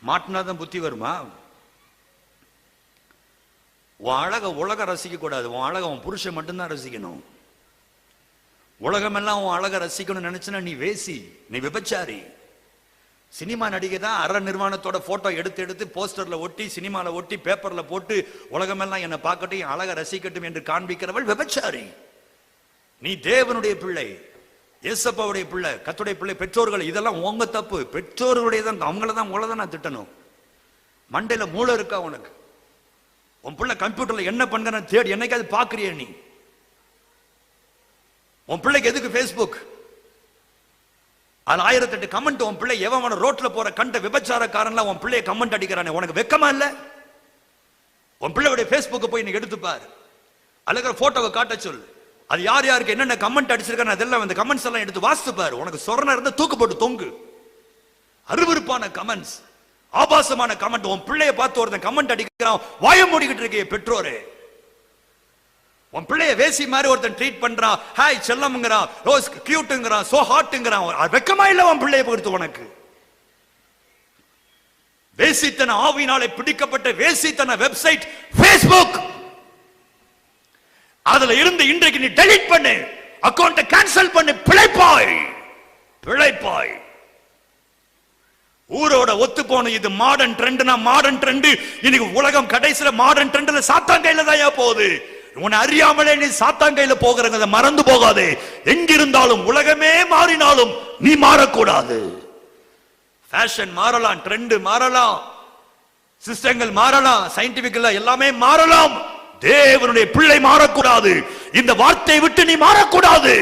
மாட்டினாதான் புத்தி வருமா? உன் அழக உலக ரசிக்க கூடாது, உன் அழக உன் புருஷன் மட்டும்தான் ரசிக்கணும். உலகமெல்லாம் உன் அழக ரசிக்கணும்னு நினைச்சுன்னா நீ வேசி, நீ விபச்சாரி. சினிமா நடிகை தான் அற நிர்வாணத்தோட போட்டோ எடுத்து போஸ்டர்ல ஒட்டி, சினிமால ஒட்டி, பேப்பர்ல போட்டு உலகமெல்லாம் என்னை பார்க்கட்டும், என் அழக ரசிக்கட்டும் என்று காண்பிக்கிறவள் விபச்சாரி. நீ தேவனுடைய பிள்ளை, ஏசப்பாவுடைய பிள்ளை, கர்த்தருடைய பிள்ளை. பெற்றோர்கள் இதெல்லாம் உங்க தப்பு. பெற்றோர்களுடைய தான், அவங்கள தான் உங்களை தான் நான் திட்டணும். மண்டையில மூளை இருக்கா உனக்கு? உன் பிள்ளை கம்ப்யூட்டர்ல என்ன பண்ற தேடி என்னைக்காவது பாக்குறிய நீ? உன் பிள்ளைக்கு எதுக்கு பேஸ்புக்? அது 1008 கமெண்ட். உன் பிள்ளை எவன் ரோட்ல போற கண்ட விபச்சாரக்காரன்ல உன் பிள்ளைய கமெண்ட் அடிக்கிறானே, உனக்கு வெக்கமா இல்ல? உன் பிள்ளையுடைய பேஸ்புக் போய் நீ எடுத்து பாரு, அழகிற போட்டோவை காட்ட சொல்லு. அது யார் யாருக்கு என்னென்ன கமெண்ட் அடிச்சிருக்கான்னு அதெல்லாம் அந்த கமெண்ட்ஸ் எல்லாம் எடுத்து வாசித்து பாரு. உனக்கு சொரண இருந்தா தூக்கு போட்டு தொங்கு. அருவருப்பான கமெண்ட்ஸ், ஆபாசமான கமெண்ட். உன் பிள்ளைய பார்த்து ஒருத்தன் கமெண்ட் அடிக்கிறான், வாய மூடிக்கிட்டு இருக்கே பெற்றோரே. உன் பிள்ளைய வேசி மாதிரி ஒருத்தன் ட்ரீட் பண்றான், ஹாய் செல்லம்ங்கறான், ரோஸ் கியூட்ங்கறான், சோ ஹாட்ங்கறான். வெக்கமா இல்ல உன் பிள்ளைய பொறுத்து உனக்கு? வேசித்தன ஆவியினாலே பிடிக்கப்பட்ட வேசித்தன வெப்சைட் Facebook. அதுல இருந்து இன்றைக்கு நீ டெலீட் பண்ணு, அக்கவுண்ட கேன்சல் பண்ணு. பிழைப்பாய், பிழைப்பாய். ஊரோட ஒத்து போன இது மாடர்ன் ட்ரெண்ட்னா மாடர்ன் ட்ரெண்ட். இன்னைக்கு உலகம் கடைசியில மாடர்ன் ட்ரெண்ட்ல சாத்தான் கையில தான் போகுது. உன்னை அறியாமலே நீ சாத்தான் கையில போகிறத மறந்து போகாதே. எங்கிருந்தாலும் உலகமே மாறினாலும் நீ மாறக்கூடாது. ஃபேஷன் மாறலாம், ட்ரெண்ட் மாறலாம், சிஸ்டங்கள் மாறலாம், சயின்டிபிக்கலா எல்லாமே மாறலாம். தேவனுடைய பிள்ளை மாறக்கூடாது. இந்த வார்த்தையை விட்டு நீ மாறக்கூடாது.